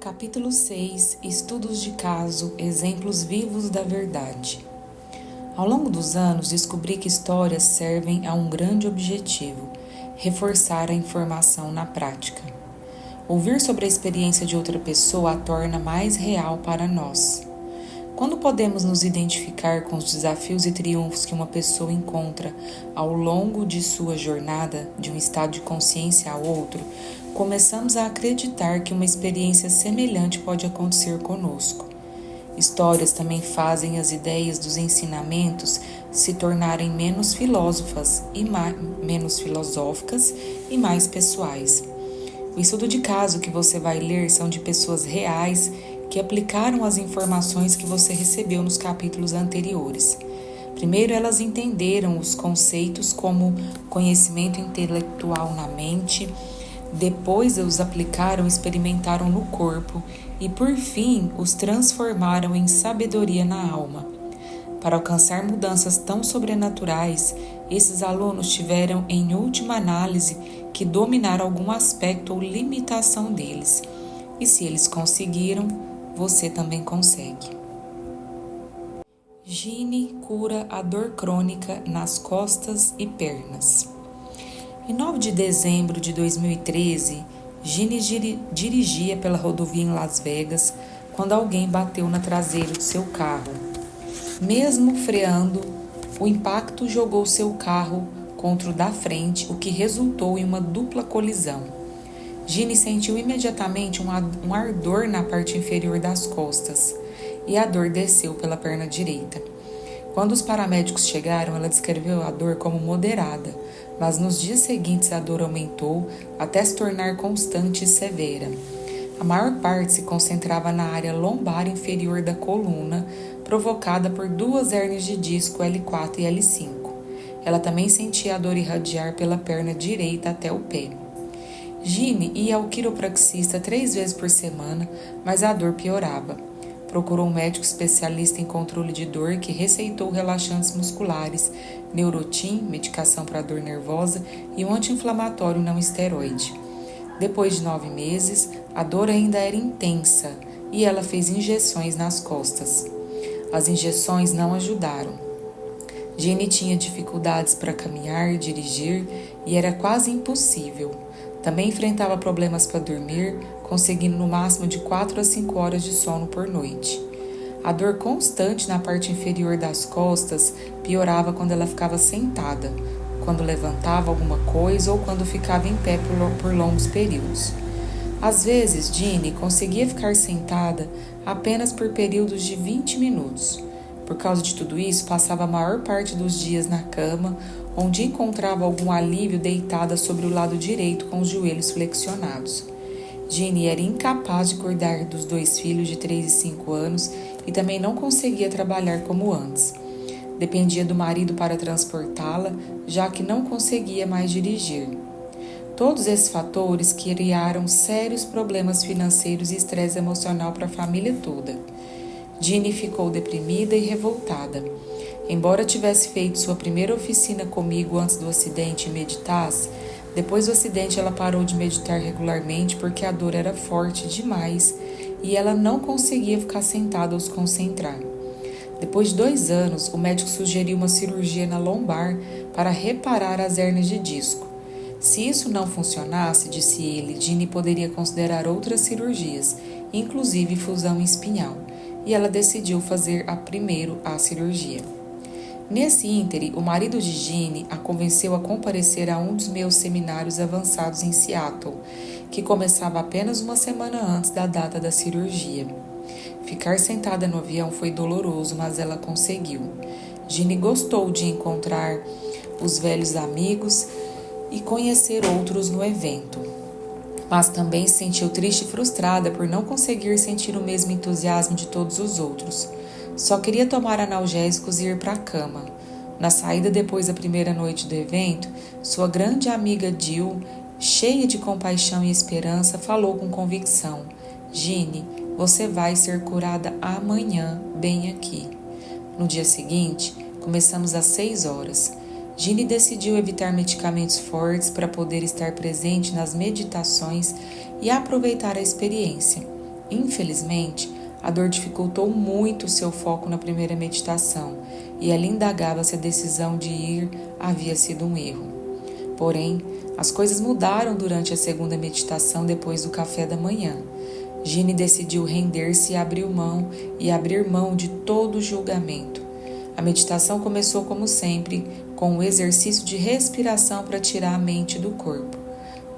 Capítulo 6. Estudos de caso, exemplos vivos da verdade. Ao longo dos anos, descobri que histórias servem a um grande objetivo: reforçar a informação na prática. Ouvir sobre a experiência de outra pessoa a torna mais real para nós. Quando podemos nos identificar com os desafios e triunfos que uma pessoa encontra ao longo de sua jornada de um estado de consciência ao outro, começamos a acreditar que uma experiência semelhante pode acontecer conosco. Histórias também fazem as ideias dos ensinamentos se tornarem menos filosóficas e mais pessoais. O estudo de caso que você vai ler são de pessoas reais que aplicaram as informações que você recebeu nos capítulos anteriores. Primeiro, elas entenderam os conceitos como conhecimento intelectual na mente, depois os aplicaram, experimentaram no corpo e, por fim, os transformaram em sabedoria na alma. Para alcançar mudanças tão sobrenaturais, esses alunos tiveram, em última análise, que dominar algum aspecto ou limitação deles. E se eles conseguiram, você também consegue. Ginny cura a dor crônica nas costas e pernas. Em 9 de dezembro de 2013, Ginny dirigia pela rodovia em Las Vegas quando alguém bateu na traseira de seu carro. Mesmo freando, o impacto jogou seu carro contra o da frente, o que resultou em uma dupla colisão. Ginny sentiu imediatamente um ardor na parte inferior das costas e a dor desceu pela perna direita. Quando os paramédicos chegaram, ela descreveu a dor como moderada, mas nos dias seguintes a dor aumentou até se tornar constante e severa. A maior parte se concentrava na área lombar inferior da coluna, provocada por duas hérnias de disco L4 e L5. Ela também sentia a dor irradiar pela perna direita até o pé. Ginny ia ao quiropraxista 3 vezes por semana, mas a dor piorava. Procurou um médico especialista em controle de dor que receitou relaxantes musculares, Neurotin, medicação para dor nervosa, e um anti-inflamatório não esteroide. Depois de 9 meses, a dor ainda era intensa e ela fez injeções nas costas. As injeções não ajudaram. Ginny tinha dificuldades para caminhar e dirigir e era quase impossível. Também enfrentava problemas para dormir, conseguindo no máximo de 4 a 5 horas de sono por noite. A dor constante na parte inferior das costas piorava quando ela ficava sentada, quando levantava alguma coisa ou quando ficava em pé por longos períodos. Às vezes, Ginny conseguia ficar sentada apenas por períodos de 20 minutos. Por causa de tudo isso, passava a maior parte dos dias na cama, onde encontrava algum alívio deitada sobre o lado direito com os joelhos flexionados. Ginny era incapaz de cuidar dos 2 filhos de 3 e 5 anos e também não conseguia trabalhar como antes. Dependia do marido para transportá-la, já que não conseguia mais dirigir. Todos esses fatores criaram sérios problemas financeiros e estresse emocional para a família toda. Ginny ficou deprimida e revoltada. Embora tivesse feito sua primeira oficina comigo antes do acidente e meditasse, depois do acidente ela parou de meditar regularmente porque a dor era forte demais e ela não conseguia ficar sentada ou se concentrar. Depois de 2 anos, o médico sugeriu uma cirurgia na lombar para reparar as hérnias de disco. Se isso não funcionasse, disse ele, Ginny poderia considerar outras cirurgias, inclusive fusão espinhal, e ela decidiu fazer primeiro a cirurgia. Nesse íntere, o marido de Ginny a convenceu a comparecer a um dos meus seminários avançados em Seattle, que começava apenas uma semana antes da data da cirurgia. Ficar sentada no avião foi doloroso, mas ela conseguiu. Ginny gostou de encontrar os velhos amigos e conhecer outros no evento, mas também se sentiu triste e frustrada por não conseguir sentir o mesmo entusiasmo de todos os outros. Só queria tomar analgésicos e ir para a cama. Na saída depois da primeira noite do evento, sua grande amiga Jill, cheia de compaixão e esperança, falou com convicção: Ginny, você vai ser curada amanhã, bem aqui. No dia seguinte, começamos às 6 horas. Ginny decidiu evitar medicamentos fortes para poder estar presente nas meditações e aproveitar a experiência. Infelizmente, a dor dificultou muito seu foco na primeira meditação e ela indagava se a decisão de ir havia sido um erro. Porém, as coisas mudaram durante a segunda meditação depois do café da manhã. Ginny decidiu render-se e abrir mão de todo julgamento. A meditação começou como sempre, com o exercício de respiração para tirar a mente do corpo,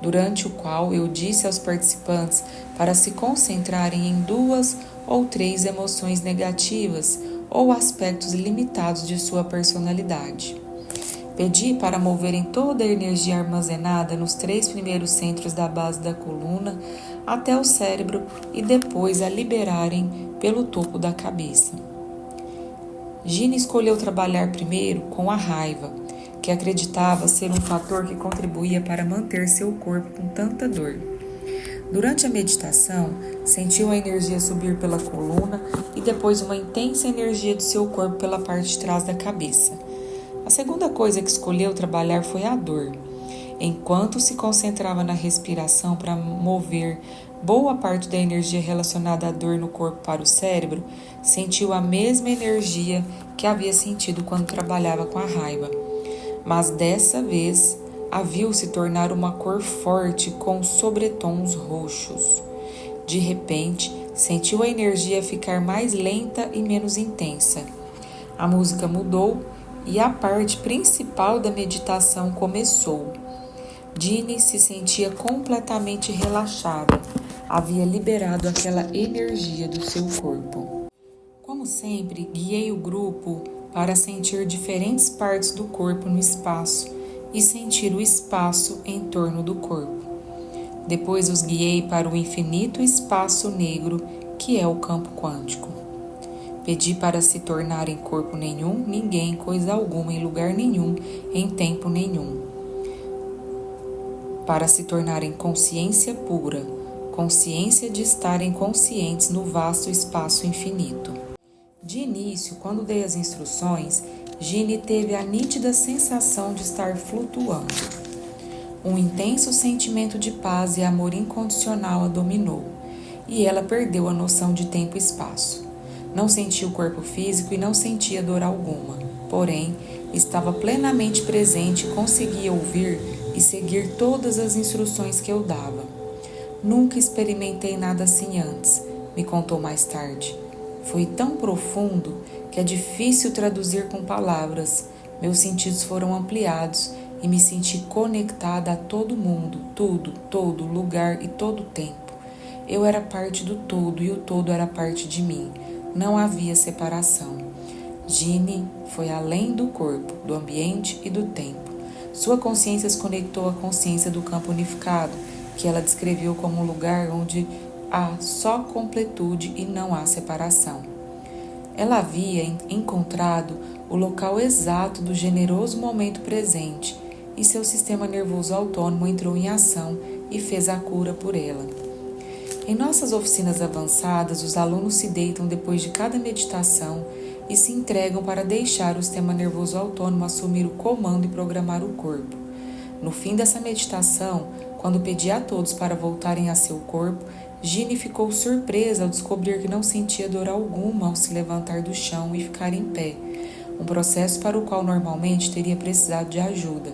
durante o qual eu disse aos participantes para se concentrarem em 2 ou 3 emoções negativas ou aspectos limitados de sua personalidade. Pedi para moverem toda a energia armazenada nos 3 primeiros centros da base da coluna até o cérebro e depois a liberarem pelo topo da cabeça. Ginny escolheu trabalhar primeiro com a raiva, que acreditava ser um fator que contribuía para manter seu corpo com tanta dor. Durante a meditação, sentiu a energia subir pela coluna e depois uma intensa energia de seu corpo pela parte de trás da cabeça. A segunda coisa que escolheu trabalhar foi a dor. Enquanto se concentrava na respiração para mover boa parte da energia relacionada à dor no corpo para o cérebro, sentiu a mesma energia que havia sentido quando trabalhava com a raiva. Mas dessa vez a viu se tornar uma cor forte com sobretons roxos. De repente, sentiu a energia ficar mais lenta e menos intensa. A música mudou e a parte principal da meditação começou. Ginny se sentia completamente relaxada. Havia liberado aquela energia do seu corpo. Como sempre, guiei o grupo para sentir diferentes partes do corpo no espaço e sentir o espaço em torno do corpo. Depois os guiei para o infinito espaço negro que é o campo quântico. Pedi para se tornarem corpo nenhum, ninguém, coisa alguma, em lugar nenhum, em tempo nenhum. Para se tornarem consciência pura, consciência de estarem conscientes no vasto espaço infinito. De início, quando dei as instruções, Ginny teve a nítida sensação de estar flutuando. Um intenso sentimento de paz e amor incondicional a dominou, e ela perdeu a noção de tempo e espaço. Não sentia o corpo físico e não sentia dor alguma, porém, estava plenamente presente e conseguia ouvir e seguir todas as instruções que eu dava. Nunca experimentei nada assim antes, me contou mais tarde. Foi tão profundo que é difícil traduzir com palavras. Meus sentidos foram ampliados e me senti conectada a todo mundo, tudo, todo lugar e todo tempo. Eu era parte do todo e o todo era parte de mim. Não havia separação. Ginny foi além do corpo, do ambiente e do tempo. Sua consciência se conectou à consciência do campo unificado, que ela descreveu como um lugar onde há só completude e não há separação. Ela havia encontrado o local exato do generoso momento presente e seu sistema nervoso autônomo entrou em ação e fez a cura por ela. Em nossas oficinas avançadas, os alunos se deitam depois de cada meditação e se entregam para deixar o sistema nervoso autônomo assumir o comando e programar o corpo. No fim dessa meditação, quando pedi a todos para voltarem a seu corpo, Ginny ficou surpresa ao descobrir que não sentia dor alguma ao se levantar do chão e ficar em pé, um processo para o qual normalmente teria precisado de ajuda.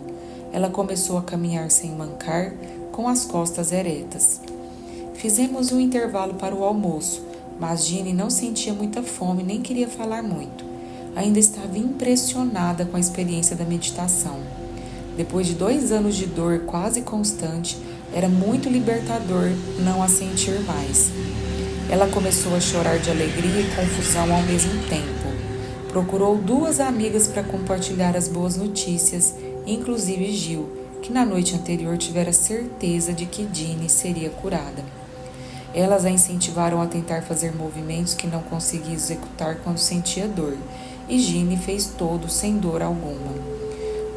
Ela começou a caminhar sem mancar, com as costas eretas. Fizemos um intervalo para o almoço, mas Ginny não sentia muita fome nem queria falar muito. Ainda estava impressionada com a experiência da meditação. Depois de 2 anos de dor quase constante, era muito libertador não a sentir mais. Ela começou a chorar de alegria e confusão ao mesmo tempo. Procurou 2 amigas para compartilhar as boas notícias, inclusive Gil, que na noite anterior tivera certeza de que Ginny seria curada. Elas a incentivaram a tentar fazer movimentos que não conseguia executar quando sentia dor, e Ginny fez todos sem dor alguma.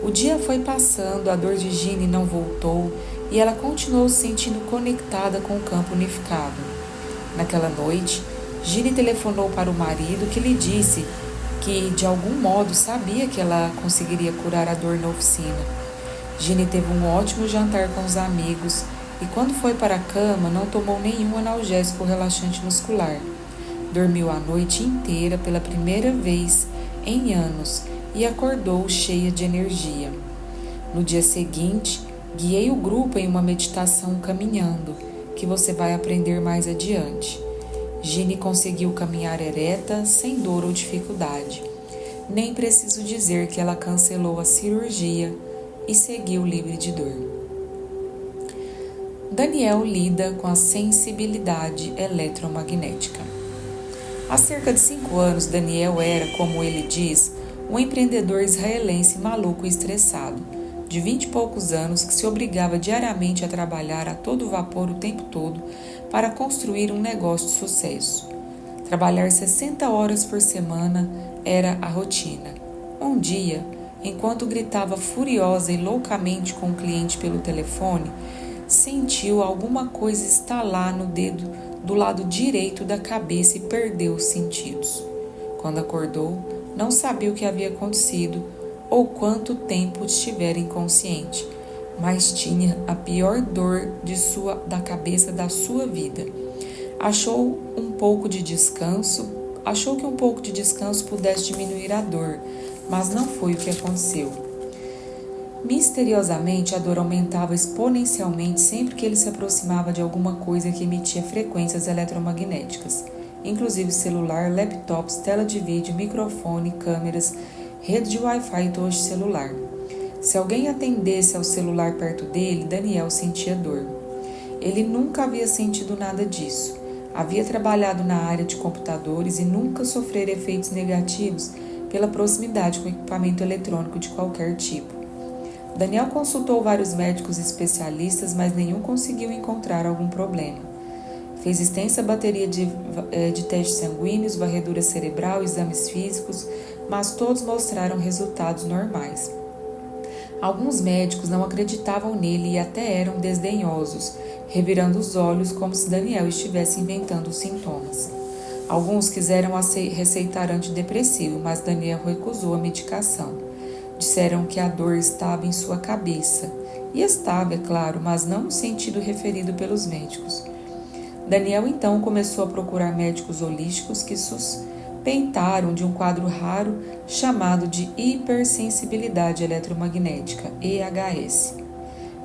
O dia foi passando, a dor de Ginny não voltou e ela continuou se sentindo conectada com o campo unificado. Naquela noite, Ginny telefonou para o marido, que lhe disse que, de algum modo, sabia que ela conseguiria curar a dor na oficina. Ginny teve um ótimo jantar com os amigos e quando foi para a cama não tomou nenhum analgésico relaxante muscular. Dormiu a noite inteira pela primeira vez em anos e acordou cheia de energia. No dia seguinte, guiei o grupo em uma meditação caminhando, que você vai aprender mais adiante. Gine conseguiu caminhar ereta, sem dor ou dificuldade. Nem preciso dizer que ela cancelou a cirurgia e seguiu livre de dor. Daniel lida com a sensibilidade eletromagnética. Há cerca de 5 anos, Daniel era, como ele diz, um empreendedor israelense maluco e estressado, de 20 e poucos anos, que se obrigava diariamente a trabalhar a todo vapor o tempo todo para construir um negócio de sucesso. Trabalhar 60 horas por semana era a rotina. Um dia, enquanto gritava furiosa e loucamente com o cliente pelo telefone, sentiu alguma coisa estalar no dedo do lado direito da cabeça e perdeu os sentidos. Quando acordou, não sabia o que havia acontecido ou quanto tempo estivera inconsciente, mas tinha a pior dor da cabeça da sua vida. Achou que um pouco de descanso pudesse diminuir a dor, mas não foi o que aconteceu. Misteriosamente, a dor aumentava exponencialmente sempre que ele se aproximava de alguma coisa que emitia frequências eletromagnéticas, inclusive celular, laptops, tela de vídeo, microfone, câmeras, rede de Wi-Fi e torre celular. Se alguém atendesse ao celular perto dele, Daniel sentia dor. Ele nunca havia sentido nada disso. Havia trabalhado na área de computadores e nunca sofrera efeitos negativos pela proximidade com equipamento eletrônico de qualquer tipo. Daniel consultou vários médicos especialistas, mas nenhum conseguiu encontrar algum problema. Fez extensa bateria de testes sanguíneos, varredura cerebral, exames físicos, mas todos mostraram resultados normais. Alguns médicos não acreditavam nele e até eram desdenhosos, revirando os olhos como se Daniel estivesse inventando os sintomas. Alguns quiseram receitar antidepressivo, mas Daniel recusou a medicação. Disseram que a dor estava em sua cabeça. E estava, é claro, mas não no sentido referido pelos médicos. Daniel então começou a procurar médicos holísticos que suspeitaram de um quadro raro chamado de hipersensibilidade eletromagnética, EHS.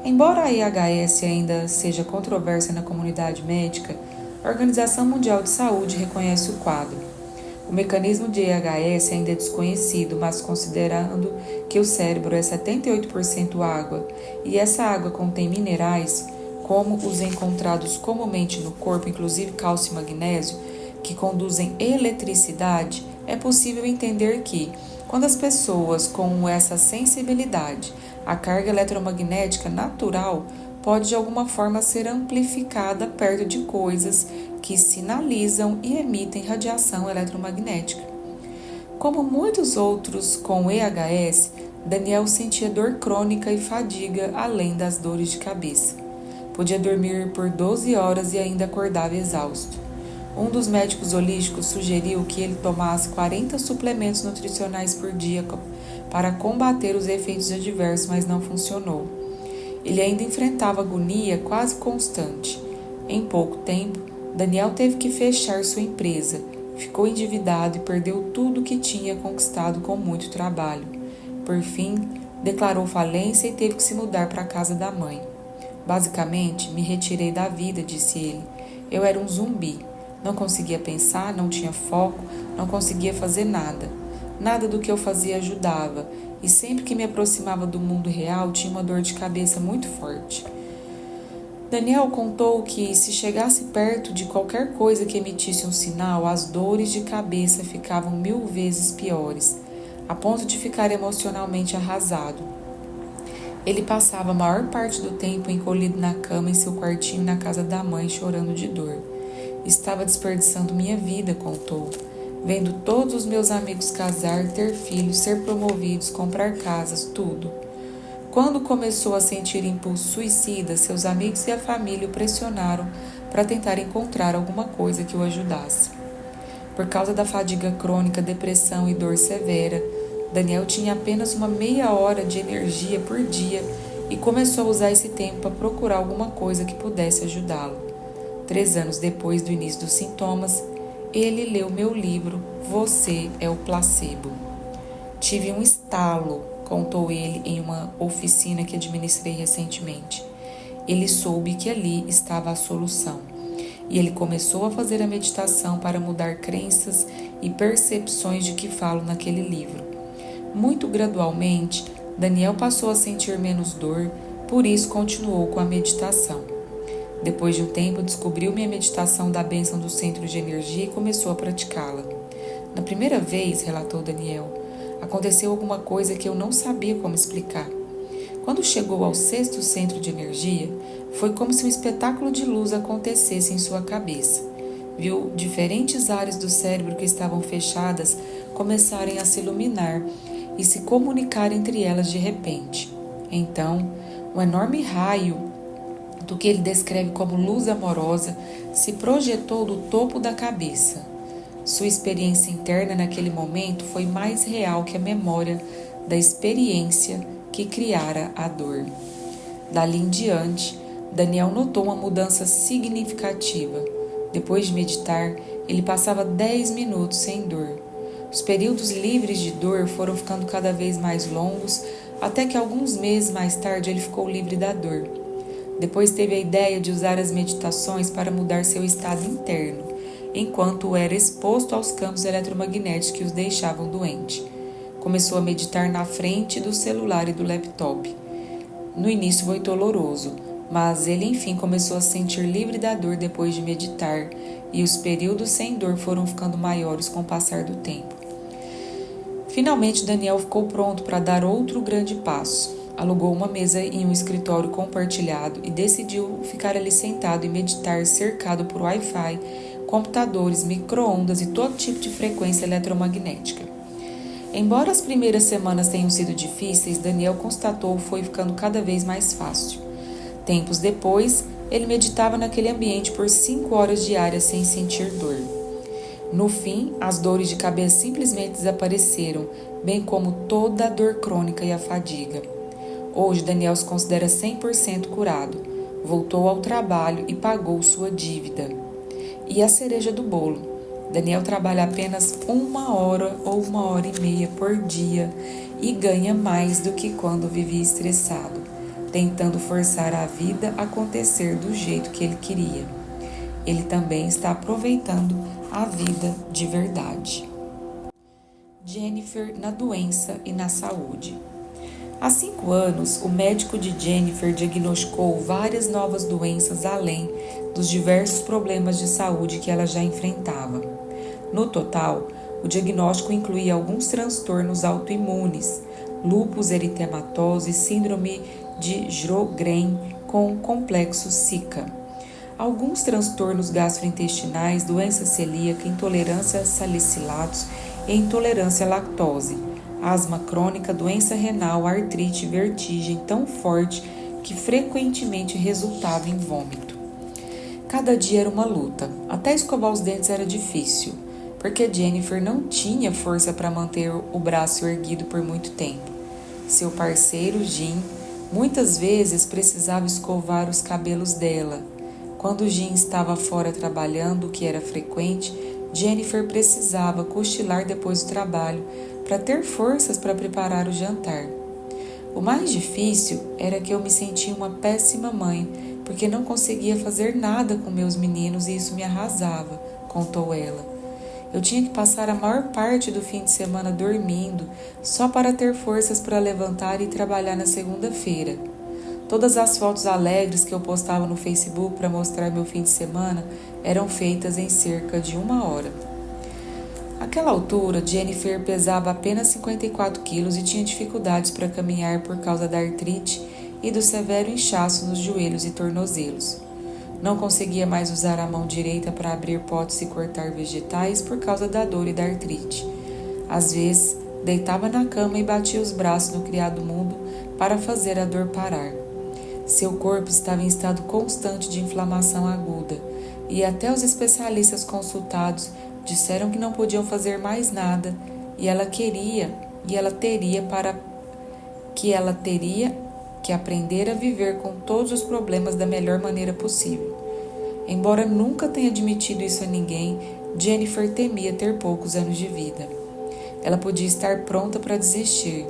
Embora a EHS ainda seja controversa na comunidade médica, a Organização Mundial de Saúde reconhece o quadro. O mecanismo de EHS ainda é desconhecido, mas considerando que o cérebro é 78% água e essa água contém minerais, como os encontrados comumente no corpo, inclusive cálcio e magnésio, que conduzem eletricidade, é possível entender que, quando as pessoas com essa sensibilidade, a carga eletromagnética natural pode de alguma forma ser amplificada perto de coisas que sinalizam e emitem radiação eletromagnética. Como muitos outros com EHS, Daniel sentia dor crônica e fadiga além das dores de cabeça. Podia dormir por 12 horas e ainda acordava exausto. Um dos médicos holísticos sugeriu que ele tomasse 40 suplementos nutricionais por dia para combater os efeitos adversos, mas não funcionou. Ele ainda enfrentava agonia quase constante. Em pouco tempo, Daniel teve que fechar sua empresa, ficou endividado e perdeu tudo o que tinha conquistado com muito trabalho. Por fim, declarou falência e teve que se mudar para a casa da mãe. Basicamente, me retirei da vida, disse ele. Eu era um zumbi. Não conseguia pensar, não tinha foco, não conseguia fazer nada. Nada do que eu fazia ajudava, e sempre que me aproximava do mundo real tinha uma dor de cabeça muito forte. Daniel contou que, se chegasse perto de qualquer coisa que emitisse um sinal, as dores de cabeça ficavam 1000 vezes piores, a ponto de ficar emocionalmente arrasado. Ele passava a maior parte do tempo encolhido na cama em seu quartinho na casa da mãe, chorando de dor. Estava desperdiçando minha vida, contou, vendo todos os meus amigos casar, ter filhos, ser promovidos, comprar casas, tudo. Quando começou a sentir impulso suicida, seus amigos e a família o pressionaram para tentar encontrar alguma coisa que o ajudasse. Por causa da fadiga crônica, depressão e dor severa, Daniel tinha apenas uma meia hora de energia por dia e começou a usar esse tempo para procurar alguma coisa que pudesse ajudá-lo. 3 anos depois do início dos sintomas, ele leu meu livro Você é o Placebo. Tive um estalo, contou ele em uma oficina que administrei recentemente. Ele soube que ali estava a solução. E ele começou a fazer a meditação para mudar crenças e percepções de que falo naquele livro. Muito gradualmente, Daniel passou a sentir menos dor, por isso continuou com a meditação. Depois de um tempo, descobriu minha meditação da bênção do centro de energia e começou a praticá-la. Na primeira vez, relatou Daniel, aconteceu alguma coisa que eu não sabia como explicar. Quando chegou ao 6º centro de energia, foi como se um espetáculo de luz acontecesse em sua cabeça. Viu diferentes áreas do cérebro que estavam fechadas começarem a se iluminar e se comunicar entre elas de repente. Então, um enorme raio do que ele descreve como luz amorosa se projetou do topo da cabeça. Sua experiência interna naquele momento foi mais real que a memória da experiência que criara a dor. Dali em diante, Daniel notou uma mudança significativa. Depois de meditar, ele passava 10 minutos sem dor. Os períodos livres de dor foram ficando cada vez mais longos, até que alguns meses mais tarde ele ficou livre da dor. Depois teve a ideia de usar as meditações para mudar seu estado interno, enquanto era exposto aos campos eletromagnéticos que os deixavam doente. Começou a meditar na frente do celular e do laptop. No início foi doloroso, mas ele enfim começou a se sentir livre da dor depois de meditar, e os períodos sem dor foram ficando maiores com o passar do tempo. Finalmente, Daniel ficou pronto para dar outro grande passo. Alugou uma mesa em um escritório compartilhado e decidiu ficar ali sentado e meditar cercado por Wi-Fi, computadores, micro-ondas e todo tipo de frequência eletromagnética. Embora as primeiras semanas tenham sido difíceis, Daniel constatou que foi ficando cada vez mais fácil. Tempos depois, ele meditava naquele ambiente por 5 horas diárias sem sentir dor. No fim, as dores de cabeça simplesmente desapareceram, bem como toda a dor crônica e a fadiga. Hoje, Daniel se considera 100% curado, voltou ao trabalho e pagou sua dívida. E a cereja do bolo. Daniel trabalha apenas 1 hora ou 1h30 por dia e ganha mais do que quando vivia estressado, tentando forçar a vida a acontecer do jeito que ele queria. Ele também está aproveitando a vida de verdade. Jennifer na doença e na saúde. Há 5 anos, o médico de Jennifer diagnosticou várias novas doenças além dos diversos problemas de saúde que ela já enfrentava. No total, o diagnóstico incluía alguns transtornos autoimunes, lúpus eritematoso e síndrome de Sjögren com complexo Zika, alguns transtornos gastrointestinais, doença celíaca, intolerância a salicilatos e intolerância à lactose, asma crônica, doença renal, artrite e vertigem tão forte que frequentemente resultava em vômito. Cada dia era uma luta, até escovar os dentes era difícil, porque Jennifer não tinha força para manter o braço erguido por muito tempo. Seu parceiro, Jim, muitas vezes precisava escovar os cabelos dela. Quando Jim estava fora trabalhando, o que era frequente, Jennifer precisava cochilar depois do trabalho para ter forças para preparar o jantar. O mais difícil era que eu me sentia uma péssima mãe, porque não conseguia fazer nada com meus meninos e isso me arrasava, contou ela. Eu tinha que passar a maior parte do fim de semana dormindo, só para ter forças para levantar e trabalhar na segunda-feira. Todas as fotos alegres que eu postava no Facebook para mostrar meu fim de semana eram feitas em cerca de 1 hora. Naquela altura, Jennifer pesava apenas 54 quilos e tinha dificuldades para caminhar por causa da artrite e do severo inchaço nos joelhos e tornozelos. Não conseguia mais usar a mão direita para abrir potes e cortar vegetais por causa da dor e da artrite. Às vezes, deitava na cama e batia os braços no criado-mundo para fazer a dor parar. Seu corpo estava em estado constante de inflamação aguda e até os especialistas consultados disseram que não podiam fazer mais nada e ela teria que aprender a viver com todos os problemas da melhor maneira possível. Embora nunca tenha admitido isso a ninguém, Jennifer temia ter poucos anos de vida. Ela podia estar pronta para desistir,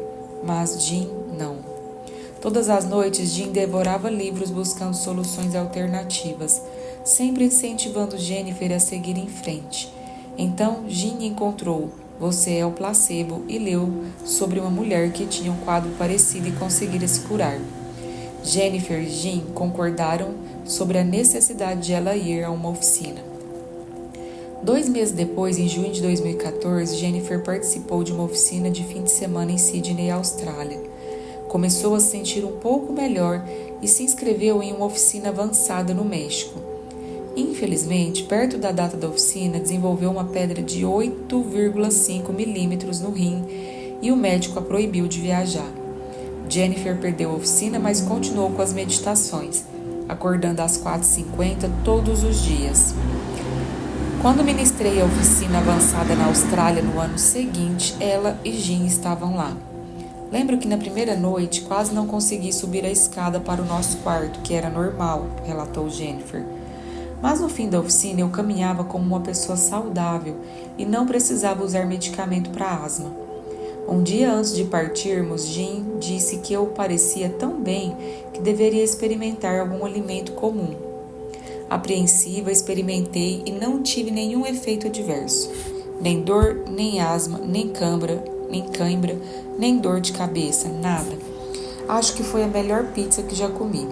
mas Jean não. Todas as noites, Jean devorava livros buscando soluções alternativas, sempre incentivando Jennifer a seguir em frente. Então, Jean encontrou Você é o Placebo e leu sobre uma mulher que tinha um quadro parecido e conseguira se curar. Jennifer e Jean concordaram sobre a necessidade de ela ir a uma oficina. 2 meses depois, em junho de 2014, Jennifer participou de uma oficina de fim de semana em Sydney, Austrália. Começou a se sentir um pouco melhor e se inscreveu em uma oficina avançada no México. Infelizmente, perto da data da oficina, desenvolveu uma pedra de 8,5 milímetros no rim e o médico a proibiu de viajar. Jennifer perdeu a oficina, mas continuou com as meditações, acordando às 4h50 todos os dias. Quando ministrei a oficina avançada na Austrália no ano seguinte, ela e Jean estavam lá. Lembro que na primeira noite quase não consegui subir a escada para o nosso quarto, que era normal, relatou Jennifer. Mas no fim da oficina eu caminhava como uma pessoa saudável e não precisava usar medicamento para asma. Um dia antes de partirmos, Jean disse que eu parecia tão bem que deveria experimentar algum alimento comum. Apreensiva, experimentei e não tive nenhum efeito adverso. Nem dor, nem asma, nem cãibra, nem dor de cabeça, nada. Acho que foi a melhor pizza que já comi.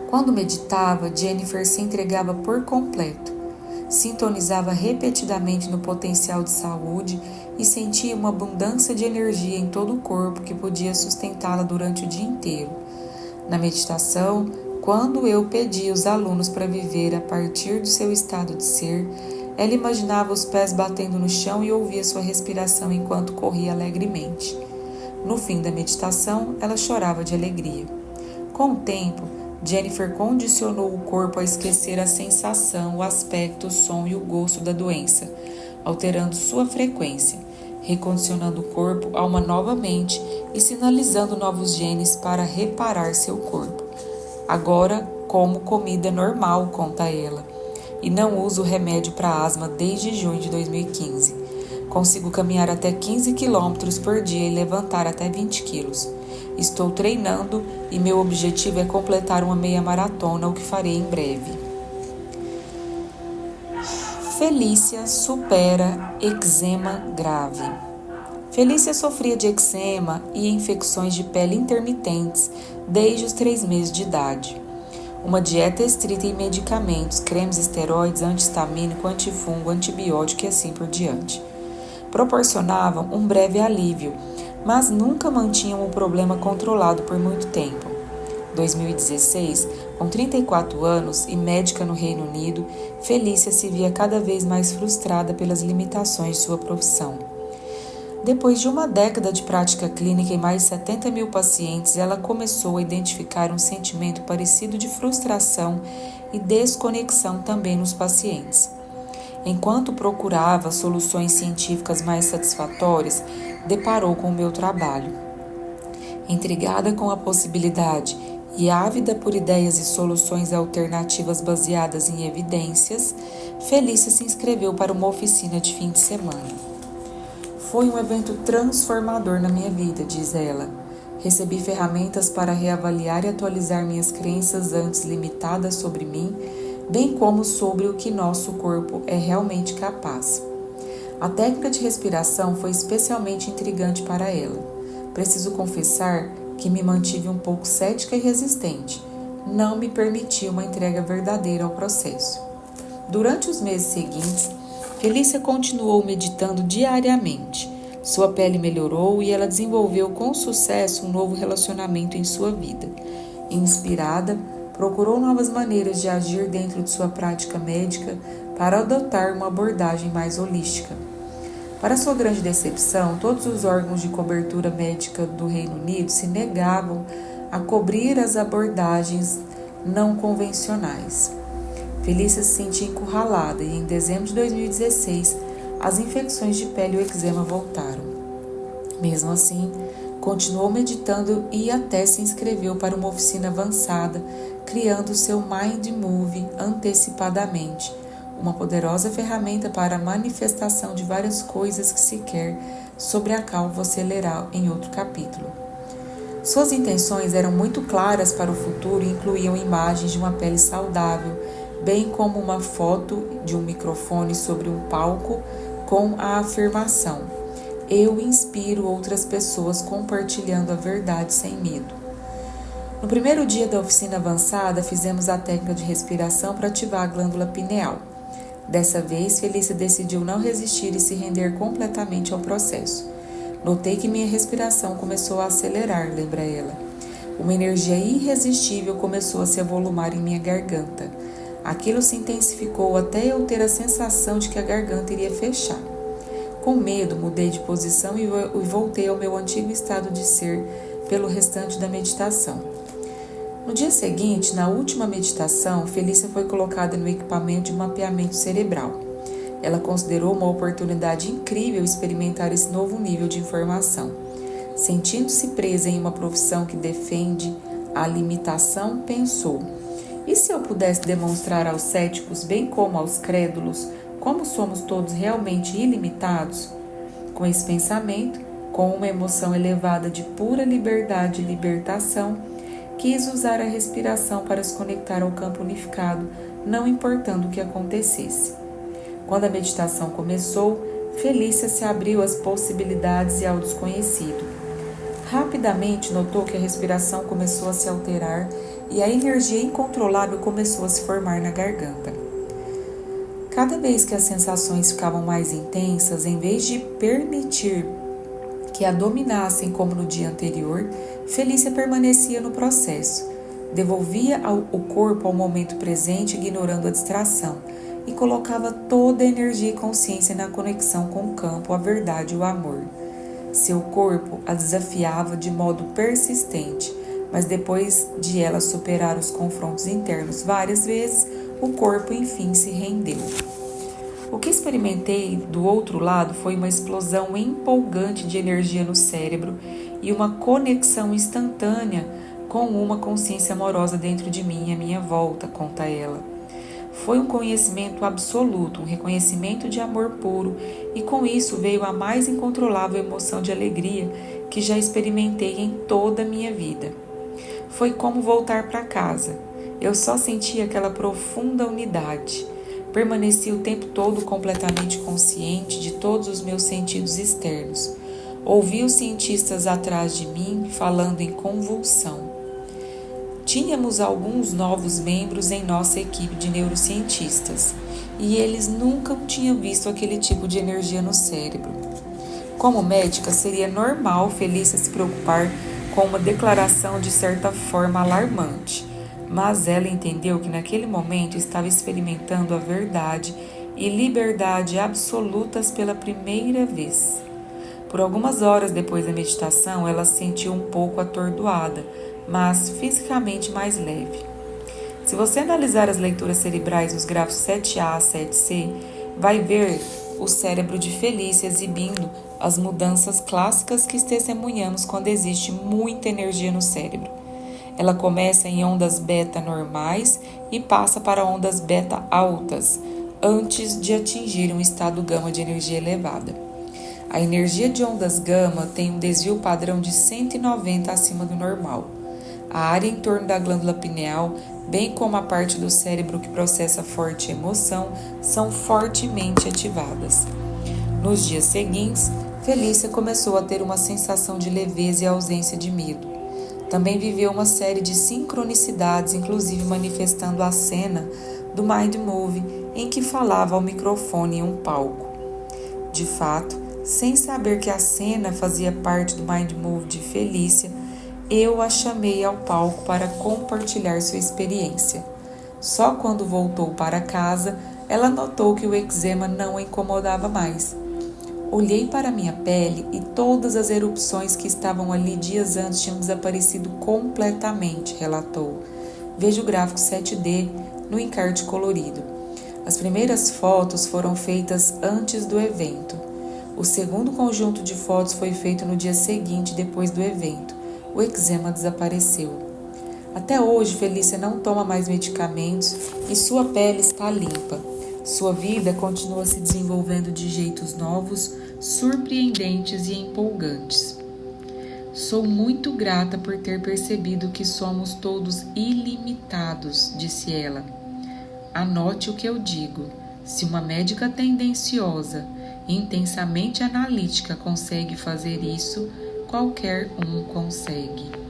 Quando meditava, Jennifer se entregava por completo. Sintonizava repetidamente no potencial de saúde e sentia uma abundância de energia em todo o corpo que podia sustentá-la durante o dia inteiro. Na meditação, quando eu pedia aos alunos para viver a partir do seu estado de ser, ela imaginava os pés batendo no chão e ouvia sua respiração enquanto corria alegremente. No fim da meditação, ela chorava de alegria. Com o tempo, Jennifer condicionou o corpo a esquecer a sensação, o aspecto, o som e o gosto da doença, alterando sua frequência, recondicionando o corpo a uma nova mente e sinalizando novos genes para reparar seu corpo. Agora, como comida normal, conta ela, e não uso remédio para asma desde junho de 2015. Consigo caminhar até 15 km por dia e levantar até 20 quilos. Estou treinando e meu objetivo é completar uma meia maratona, o que farei em breve. Felícia supera eczema grave. Felícia sofria de eczema e infecções de pele intermitentes desde os 3 meses de idade. Uma dieta estrita em medicamentos, cremes esteroides, antihistamínico, antifungo, antibiótico e assim por diante. Proporcionavam um breve alívio, mas nunca mantinham o problema controlado por muito tempo. 2016, com 34 anos e médica no Reino Unido, Felícia se via cada vez mais frustrada pelas limitações de sua profissão. Depois de uma década de prática clínica e mais de 70 mil pacientes, ela começou a identificar um sentimento parecido de frustração e desconexão também nos pacientes. Enquanto procurava soluções científicas mais satisfatórias, deparou com o meu trabalho. Intrigada com a possibilidade e ávida por ideias e soluções alternativas baseadas em evidências, Felícia se inscreveu para uma oficina de fim de semana. Foi um evento transformador na minha vida, diz ela. Recebi ferramentas para reavaliar e atualizar minhas crenças antes limitadas sobre mim, bem como sobre o que nosso corpo é realmente capaz. A técnica de respiração foi especialmente intrigante para ela. Preciso confessar que me mantive um pouco cética e resistente. Não me permitia uma entrega verdadeira ao processo. Durante os meses seguintes, Felícia continuou meditando diariamente. Sua pele melhorou e ela desenvolveu com sucesso um novo relacionamento em sua vida. Inspirada, procurou novas maneiras de agir dentro de sua prática médica para adotar uma abordagem mais holística. Para sua grande decepção, todos os órgãos de cobertura médica do Reino Unido se negavam a cobrir as abordagens não convencionais. Felícia se sentia encurralada e em dezembro de 2016 as infecções de pele e o eczema voltaram. Mesmo assim, Continuou meditando e até se inscreveu para uma oficina avançada, criando seu Mind Move antecipadamente, uma poderosa ferramenta para a manifestação de várias coisas que se quer, sobre a qual você lerá em outro capítulo. Suas intenções eram muito claras para o futuro e incluíam imagens de uma pele saudável, bem como uma foto de um microfone sobre um palco com a afirmação: eu inspiro outras pessoas compartilhando a verdade sem medo. No primeiro dia da oficina avançada, fizemos a técnica de respiração para ativar a glândula pineal. Dessa vez, Felícia decidiu não resistir e se render completamente ao processo. Notei que minha respiração começou a acelerar, lembra ela. Uma energia irresistível começou a se avolumar em minha garganta. Aquilo se intensificou até eu ter a sensação de que a garganta iria fechar. Com medo, mudei de posição e voltei ao meu antigo estado de ser pelo restante da meditação. No dia seguinte, na última meditação, Felícia foi colocada no equipamento de mapeamento cerebral. Ela considerou uma oportunidade incrível experimentar esse novo nível de informação. Sentindo-se presa em uma profissão que defende a limitação, pensou: e se eu pudesse demonstrar aos céticos, bem como aos crédulos, como somos todos realmente ilimitados? Com esse pensamento, com uma emoção elevada de pura liberdade e libertação, quis usar a respiração para se conectar ao campo unificado, não importando o que acontecesse. Quando a meditação começou, Felícia se abriu às possibilidades e ao desconhecido. Rapidamente notou que a respiração começou a se alterar e a energia incontrolável começou a se formar na garganta. Cada vez que as sensações ficavam mais intensas, em vez de permitir que a dominassem como no dia anterior, Felícia permanecia no processo. Devolvia o corpo ao momento presente, ignorando a distração, e colocava toda a energia e consciência na conexão com o campo, a verdade e o amor. Seu corpo a desafiava de modo persistente, mas depois de ela superar os confrontos internos várias vezes, o corpo enfim se rendeu. O que experimentei do outro lado foi uma explosão empolgante de energia no cérebro e uma conexão instantânea com uma consciência amorosa dentro de mim e à minha volta, conta ela. Foi um conhecimento absoluto, um reconhecimento de amor puro, e com isso veio a mais incontrolável emoção de alegria que já experimentei em toda a minha vida. Foi como voltar para casa. Eu só sentia aquela profunda unidade. Permaneci o tempo todo completamente consciente de todos os meus sentidos externos. Ouvi os cientistas atrás de mim falando em convulsão. Tínhamos alguns novos membros em nossa equipe de neurocientistas e eles nunca tinham visto aquele tipo de energia no cérebro. Como médica, seria normal Felícia se preocupar com uma declaração de certa forma alarmante, mas ela entendeu que naquele momento estava experimentando a verdade e liberdade absolutas pela primeira vez. Por algumas horas depois da meditação, ela se sentiu um pouco atordoada, mas fisicamente mais leve. Se você analisar as leituras cerebrais nos grafos 7A a 7C, vai ver o cérebro de Felícia exibindo as mudanças clássicas que testemunhamos quando existe muita energia no cérebro. Ela começa em ondas beta normais e passa para ondas beta altas, antes de atingir um estado gama de energia elevada. A energia de ondas gama tem um desvio padrão de 190 acima do normal. A área em torno da glândula pineal, bem como a parte do cérebro que processa forte emoção, são fortemente ativadas. Nos dias seguintes, Felícia começou a ter uma sensação de leveza e ausência de medo. Também viveu uma série de sincronicidades, inclusive manifestando a cena do Mind Move, em que falava ao microfone em um palco. De fato, sem saber que a cena fazia parte do Mind Move de Felícia, eu a chamei ao palco para compartilhar sua experiência. Só quando voltou para casa, ela notou que o eczema não a incomodava mais. Olhei para minha pele e todas as erupções que estavam ali dias antes tinham desaparecido completamente, relatou. Veja o gráfico 7D no encarte colorido. As primeiras fotos foram feitas antes do evento. O segundo conjunto de fotos foi feito no dia seguinte, depois do evento. O eczema desapareceu. Até hoje, Felícia não toma mais medicamentos e sua pele está limpa. Sua vida continua se desenvolvendo de jeitos novos, surpreendentes e empolgantes. Sou muito grata por ter percebido que somos todos ilimitados, disse ela. Anote o que eu digo. Se uma médica tendenciosa e intensamente analítica consegue fazer isso, qualquer um consegue.